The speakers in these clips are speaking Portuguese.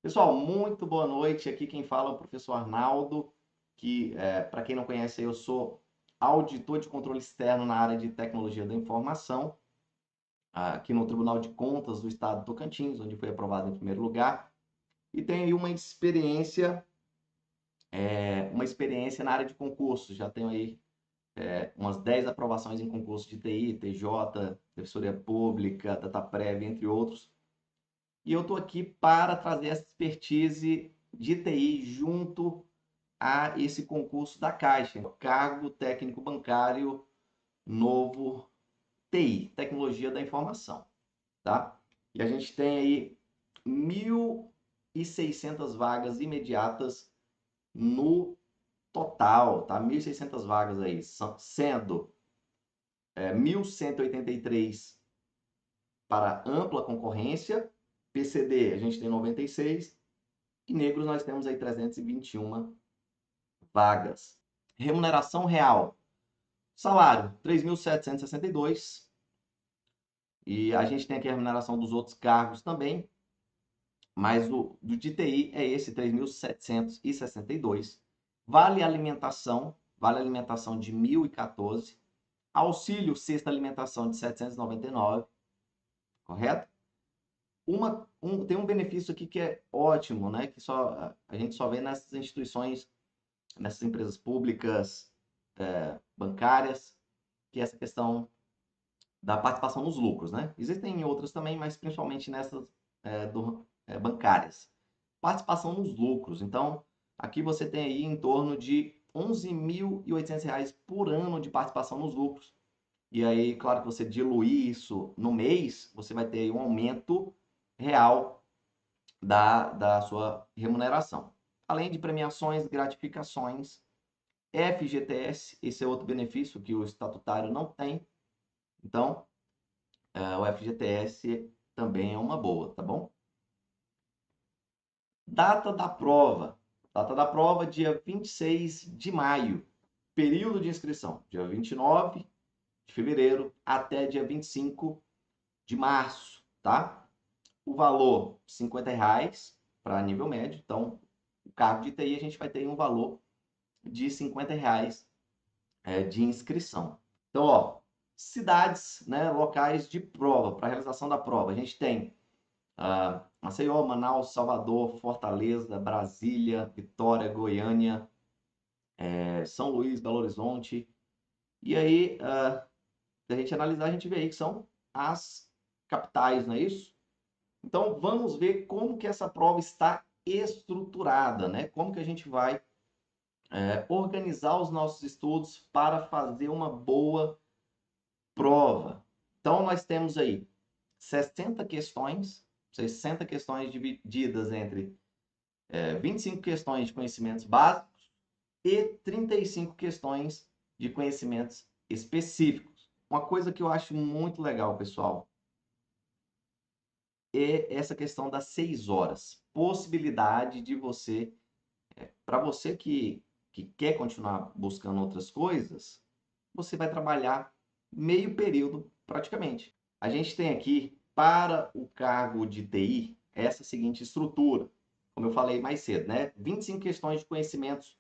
Pessoal, muito boa noite. Aqui quem fala é o professor Arnaldo, que, para quem não conhece, eu sou auditor de controle externo na área de tecnologia da informação, aqui no Tribunal de Contas do Estado do Tocantins, onde fui aprovado em primeiro lugar, e tenho aí uma experiência na área de concursos. Já tenho aí umas 10 aprovações em concursos de TI, TJ, Defensoria Pública, Dataprev, entre outros. E eu estou aqui para trazer essa expertise de TI junto a esse concurso da Caixa, Cargo Técnico Bancário Novo TI, Tecnologia da Informação, tá? E a gente tem aí 1.600 vagas imediatas no total, tá? 1.600 vagas aí, sendo 1.183 para ampla concorrência, PCD a gente tem 96 e negros nós temos aí 321 vagas. Remuneração real. Salário, 3.762. E a gente tem aqui a remuneração dos outros cargos também, mas o do de TI é esse, 3.762. Vale alimentação de 1.014. Auxílio sexta alimentação de 799, correto? Tem um benefício aqui que é ótimo, né? Que a gente só vê nessas instituições, nessas empresas públicas, bancárias, que é essa questão da participação nos lucros, né? Existem outras também, mas principalmente nessas bancárias. Participação nos lucros. Então, aqui você tem aí em torno de R$ 11.800 por ano de participação nos lucros. E aí, claro que você diluir isso no mês, você vai ter aí um aumento real da sua remuneração. Além de premiações, gratificações, FGTS, esse é outro benefício que o estatutário não tem. Então, o FGTS também é uma boa, tá bom? Data da prova. Data da prova, dia 26 de maio. Período de inscrição, dia 29 de fevereiro até dia 25 de março, tá? O valor, R$ 50 para nível médio. Então, o cargo de TI a gente vai ter um valor de R$ 50 de inscrição. Então, ó, cidades, né, locais de prova, para realização da prova. A gente tem Maceió, Manaus, Salvador, Fortaleza, Brasília, Vitória, Goiânia, São Luís, Belo Horizonte. E aí, se a gente analisar, a gente vê aí que são as capitais, não é isso? Então, vamos ver como que essa prova está estruturada, né? Como que a gente vai organizar os nossos estudos para fazer uma boa prova. Então, nós temos aí 60 questões divididas entre 25 questões de conhecimentos básicos e 35 questões de conhecimentos específicos. Uma coisa que eu acho muito legal, pessoal, é essa questão das 6 horas. Possibilidade de você, para você que quer continuar buscando outras coisas, você vai trabalhar meio período praticamente. A gente tem aqui, para o cargo de TI, essa seguinte estrutura, como eu falei mais cedo, né? 25 questões de conhecimentos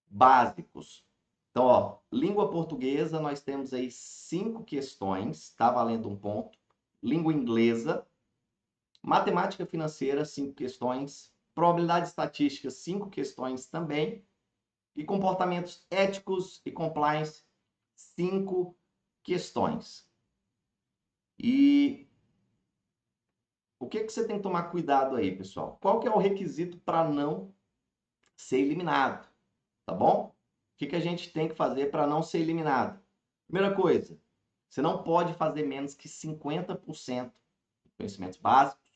básicos. Então, ó, língua portuguesa, nós temos aí 5 questões, está valendo um ponto. Língua inglesa, matemática financeira, 5 questões. Probabilidade estatística, 5 questões também. E comportamentos éticos e compliance, 5 questões. E o que você tem que tomar cuidado aí, pessoal? Qual que é o requisito para não ser eliminado? Tá bom? O que a gente tem que fazer para não ser eliminado? Primeira coisa, você não pode fazer menos que 50% de conhecimentos básicos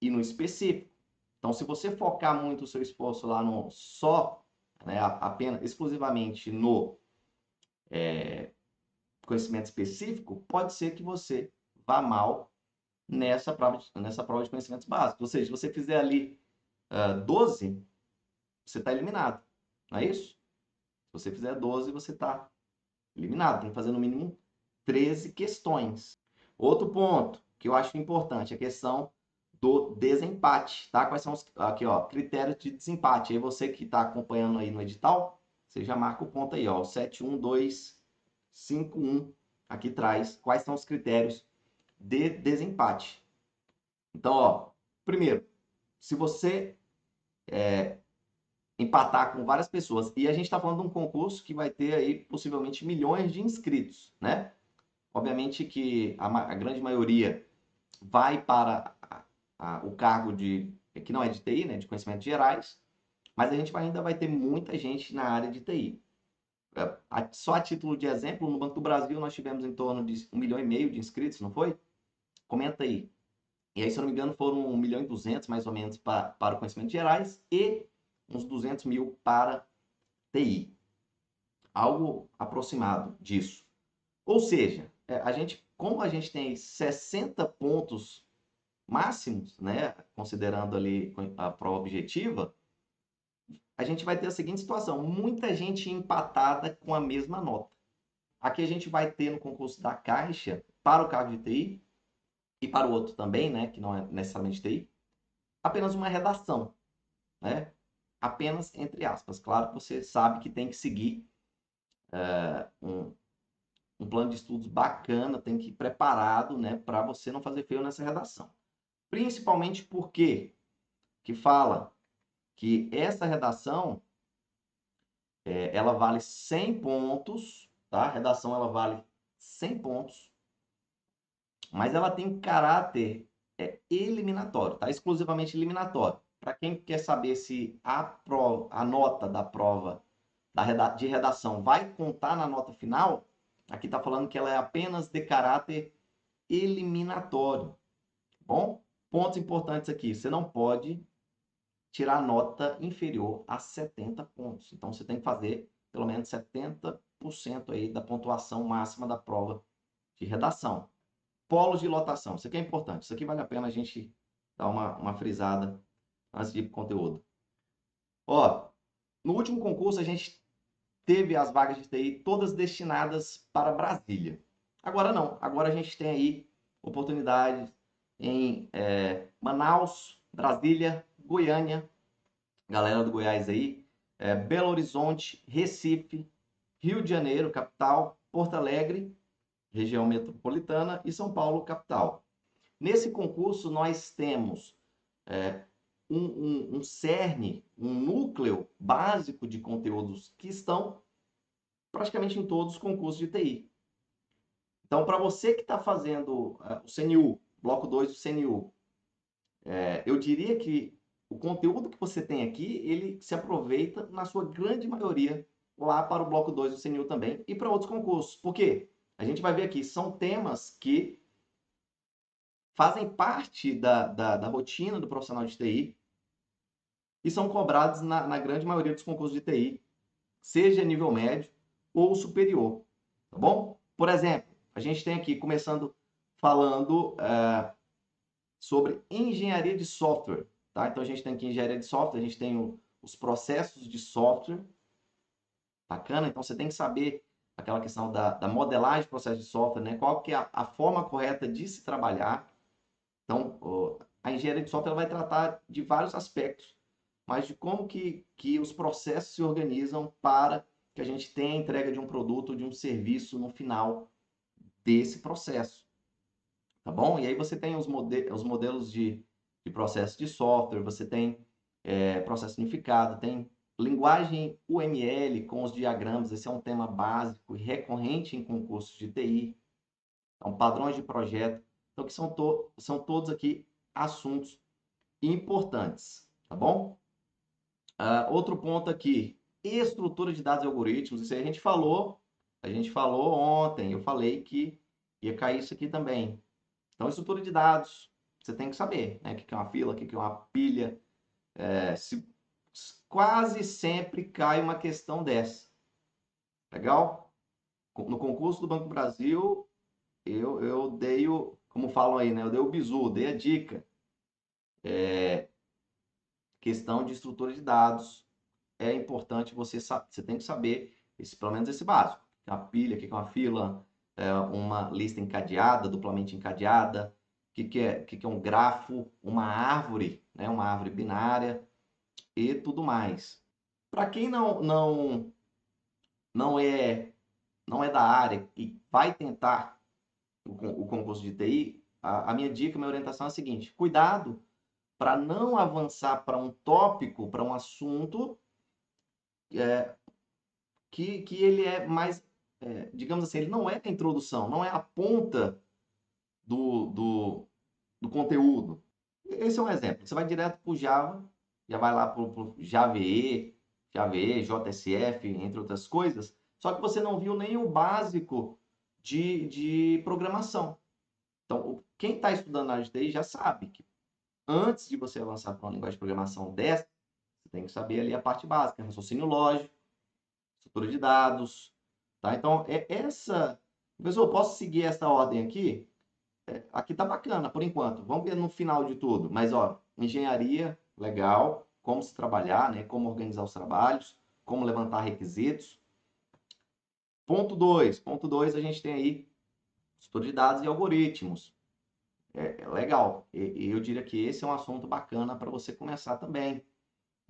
e no específico. Então, se você focar muito o seu esforço lá no só, né, apenas, exclusivamente no conhecimento específico, pode ser que você vá mal nessa prova de conhecimentos básicos. Ou seja, se você fizer ali 12, você está eliminado. Não é isso? Se você fizer 12, você está eliminado. Tem que fazer no mínimo 13 questões. Outro ponto que eu acho importante, a questão do desempate, tá? Quais são os aqui, ó, critérios de desempate? Aí você que está acompanhando aí no edital, você já marca o ponto aí, ó, 71251 aqui traz quais são os critérios de desempate. Então, ó, primeiro, se você empatar com várias pessoas, e a gente está falando de um concurso que vai ter aí possivelmente milhões de inscritos, né? Obviamente que a grande maioria vai para o cargo de, que não é de TI, né, de conhecimentos gerais, mas a gente ainda vai ter muita gente na área de TI. Só a título de exemplo, no Banco do Brasil nós tivemos em torno de 1,5 milhão de inscritos, não foi? Comenta aí. E aí, se eu não me engano, foram 1,2 milhão mais ou menos para o conhecimentos gerais e uns 200 mil para TI. Algo aproximado disso. Ou seja, como a gente tem 60 pontos máximos, né, considerando ali a prova objetiva, a gente vai ter a seguinte situação: muita gente empatada com a mesma nota. Aqui a gente vai ter no concurso da Caixa, para o cargo de TI, e para o outro também, né, que não é necessariamente TI, apenas uma redação, né? Apenas entre aspas. Claro que você sabe que tem que seguir um plano de estudos bacana, tem que ir preparado, né, para você não fazer feio nessa redação. Principalmente porque que fala que essa redação ela vale 100 pontos, tá? A redação ela vale 100 pontos, mas ela tem um caráter eliminatório, tá? Exclusivamente eliminatório. Para quem quer saber se a nota da prova de redação vai contar na nota final, aqui está falando que ela é apenas de caráter eliminatório. Bom, pontos importantes aqui. Você não pode tirar nota inferior a 70 pontos. Então, você tem que fazer pelo menos 70% aí da pontuação máxima da prova de redação. Polos de lotação. Isso aqui é importante. Isso aqui vale a pena a gente dar uma frisada antes de ir para o conteúdo. Ó, no último concurso, a gente teve as vagas de TI todas destinadas para Brasília. Agora não. Agora a gente tem aí oportunidades em Manaus, Brasília, Goiânia, galera do Goiás aí, Belo Horizonte, Recife, Rio de Janeiro, capital, Porto Alegre, região metropolitana, e São Paulo, capital. Nesse concurso, nós temos um cerne, um núcleo básico de conteúdos que estão praticamente em todos os concursos de TI. Então, para você que está fazendo o CNU, bloco 2 do CNU, eu diria que o conteúdo que você tem aqui, ele se aproveita na sua grande maioria lá para o bloco 2 do CNU também e para outros concursos. Por quê? A gente vai ver aqui, são temas que fazem parte da rotina do profissional de TI e são cobrados na grande maioria dos concursos de TI, seja nível médio ou superior, tá bom? Por exemplo, a gente tem aqui, começando falando sobre engenharia de software, tá? Então, a gente tem aqui engenharia de software, a gente tem os processos de software, bacana? Então, você tem que saber aquela questão da modelagem de processo de software, né? Qual que é a forma correta de se trabalhar. Então, a engenharia de software vai tratar de vários aspectos, mas de como que os processos se organizam para que a gente tenha a entrega de um produto ou de um serviço no final desse processo, tá bom? E aí você tem os modelos de processo de software, você tem processo unificado, tem linguagem UML com os diagramas, esse é um tema básico e recorrente em concursos de TI, então padrões de projeto, então que são todos aqui assuntos importantes, tá bom? Outro ponto aqui, estrutura de dados e algoritmos, isso aí a gente falou ontem, eu falei que ia cair isso aqui também. Então, estrutura de dados, você tem que saber, né? O que é uma fila, o que é uma pilha. Quase sempre cai uma questão dessa. Legal? No concurso do Banco do Brasil, eu dei como falam aí, né? Eu dei o bizu, dei a dica. Questão de estrutura de dados, é importante você tem que saber, pelo menos esse básico. A pilha, o que é uma fila, uma lista encadeada, duplamente encadeada, que é um grafo, uma árvore, né? Uma árvore binária e tudo mais. Para quem não é não é da área e vai tentar o concurso de TI, a minha dica, minha orientação é a seguinte: cuidado para não avançar para um tópico, para um assunto é, que ele é mais, digamos assim, ele não é a introdução, não é a ponta do, do, do conteúdo. Esse é um exemplo. Você vai direto para o Java, já vai lá para o JVE, JSF, entre outras coisas, só que você não viu nem o básico de programação. Então, quem está estudando na área de TI já sabe que antes de você avançar para uma linguagem de programação dessa, você tem que saber ali a parte básica, raciocínio lógico, estrutura de dados, tá? Então, é essa... Pessoal, posso seguir essa ordem aqui? Aqui tá bacana, por enquanto. Vamos ver no final de tudo. Mas, ó, engenharia, legal. Como se trabalhar, né? Como organizar os trabalhos, como levantar requisitos. Ponto 2. Ponto 2, a gente tem aí estudo de dados e algoritmos. É legal. E eu diria que esse é um assunto bacana para você começar também.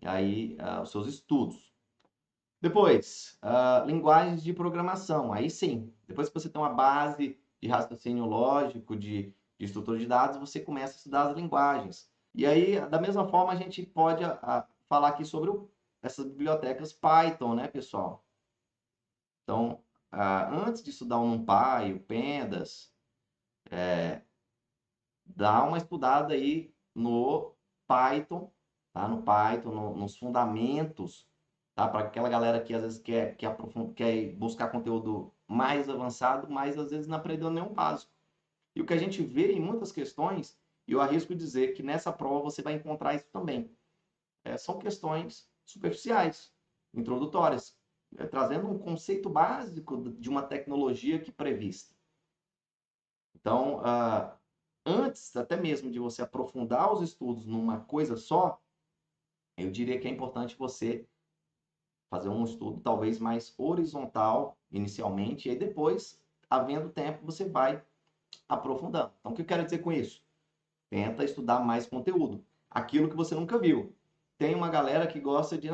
E aí, os seus estudos. Depois, linguagens de programação. Aí sim, depois que você tem uma base de raciocínio lógico, de estrutura de dados, você começa a estudar as linguagens. E aí, da mesma forma, a gente pode falar aqui sobre essas bibliotecas Python, né, pessoal? Então, antes de estudar o NumPy, o Pandas, dá uma estudada aí no Python, tá? No Python, nos fundamentos, tá? Para aquela galera que às vezes quer buscar conteúdo mais avançado, mas às vezes não aprendeu nenhum básico. E o que a gente vê em muitas questões, e eu arrisco dizer que nessa prova você vai encontrar isso também, são questões superficiais, introdutórias, trazendo um conceito básico de uma tecnologia que prevista. Então, antes até mesmo de você aprofundar os estudos numa coisa só, eu diria que é importante você fazer um estudo talvez mais horizontal inicialmente, e aí depois, havendo tempo, você vai aprofundando. Então, o que eu quero dizer com isso? Tenta estudar mais conteúdo. Aquilo que você nunca viu. Tem uma galera que gosta de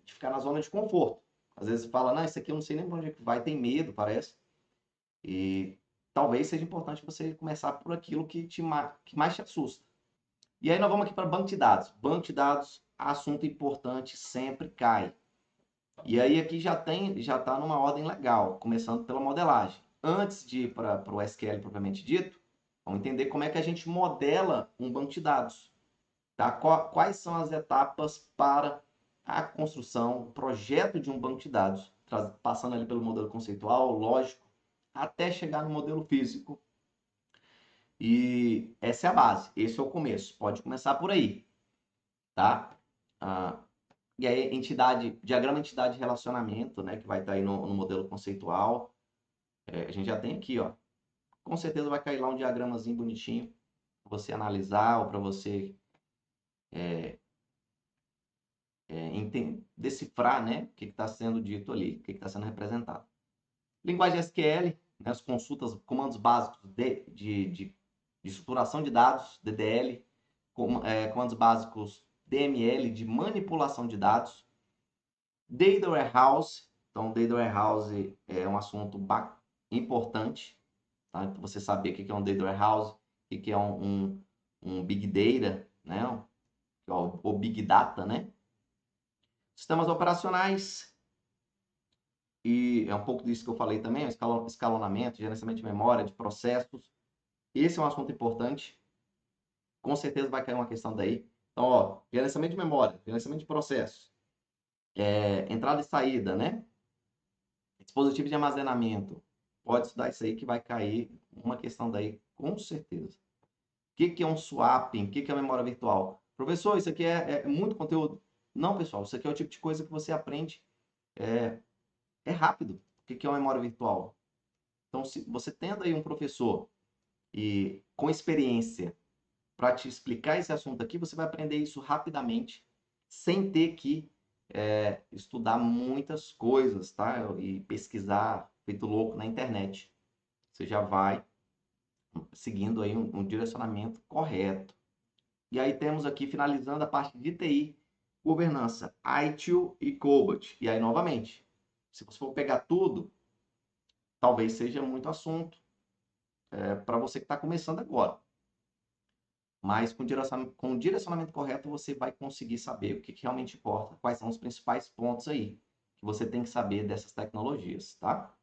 ficar na zona de conforto. Às vezes fala, não, isso aqui eu não sei nem para onde é que vai, tem medo, parece. E talvez seja importante você começar por aquilo que mais te assusta. E aí nós vamos aqui para banco de dados. Banco de dados, assunto importante, sempre cai. E aí aqui já está numa ordem legal, começando pela modelagem. Antes de ir para o SQL propriamente dito, vamos entender como é que a gente modela um banco de dados. Tá? Quais são as etapas para a construção, o projeto de um banco de dados, passando ali pelo modelo conceitual, lógico, até chegar no modelo físico. E essa é a base, esse é o começo. Pode começar por aí, tá? E aí, diagrama entidade de relacionamento, né, que vai estar aí no modelo conceitual. A gente já tem aqui, ó. Com certeza vai cair lá um diagramazinho bonitinho para você analisar ou para você decifrar, né, o que está sendo dito ali, o que está sendo representado. Linguagem SQL, né, as consultas, comandos básicos de estruturação de dados, DDL, comandos básicos DML, de manipulação de dados. Data Warehouse, então Data Warehouse é um assunto importante, tá? Então, você saber o que é um Data Warehouse, o que é um Big Data, né? O Big Data, né? Sistemas operacionais, e é um pouco disso que eu falei também, escalonamento, gerenciamento de memória, de processos. Esse é um assunto importante. Com certeza vai cair uma questão daí. Então, ó, gerenciamento de memória, gerenciamento de processos, entrada e saída, né? Dispositivo de armazenamento. Pode estudar isso aí que vai cair uma questão daí, com certeza. O que é um swapping? O que é memória virtual? Professor, isso aqui é muito conteúdo? Não, pessoal, isso aqui é o tipo de coisa que você aprende rápido. O que é uma memória virtual? Então, se você tendo aí um professor e com experiência para te explicar esse assunto aqui, você vai aprender isso rapidamente, sem ter que estudar muitas coisas, tá? E pesquisar feito louco na internet. Você já vai seguindo aí um direcionamento correto. E aí temos aqui, finalizando a parte de TI, governança, ITIL e COBOL. E aí, novamente, se você for pegar tudo, talvez seja muito assunto para você que está começando agora. Mas com o direcionamento correto, você vai conseguir saber o que realmente importa, quais são os principais pontos aí que você tem que saber dessas tecnologias, tá?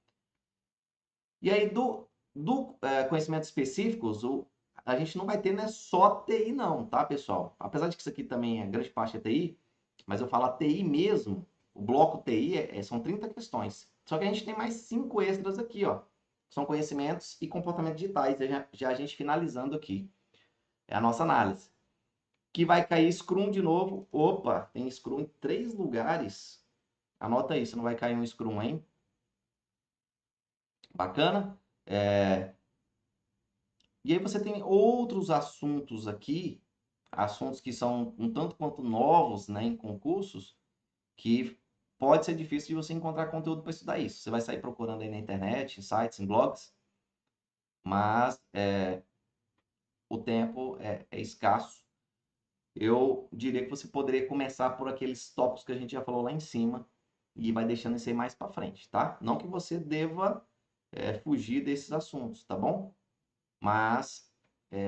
E aí, do conhecimentos específicos, a gente não vai ter, né, só TI não, tá, pessoal? Apesar de que isso aqui também é grande parte é TI, mas eu falo a TI mesmo, o bloco TI são 30 questões. Só que a gente tem mais 5 extras aqui, ó. São conhecimentos e comportamentos digitais, já a gente finalizando aqui. É a nossa análise. Que vai cair Scrum de novo. Opa, tem Scrum em 3 lugares. Anota aí, se não vai cair um Scrum, hein? Bacana? E aí você tem outros assuntos aqui, assuntos que são um tanto quanto novos, né, em concursos, que pode ser difícil de você encontrar conteúdo para estudar isso. Você vai sair procurando aí na internet, em sites, em blogs, mas o tempo é escasso. Eu diria que você poderia começar por aqueles tópicos que a gente já falou lá em cima e vai deixando isso aí mais para frente, tá? Não que você deva fugir desses assuntos, tá bom? Mas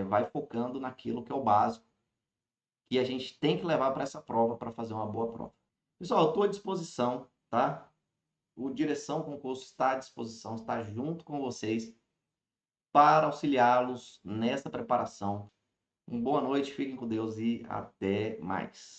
vai focando naquilo que é o básico que a gente tem que levar para essa prova para fazer uma boa prova. Pessoal, eu estou à disposição, tá? O Direção Concurso está à disposição, está junto com vocês para auxiliá-los nessa preparação. Uma boa noite, fiquem com Deus e até mais.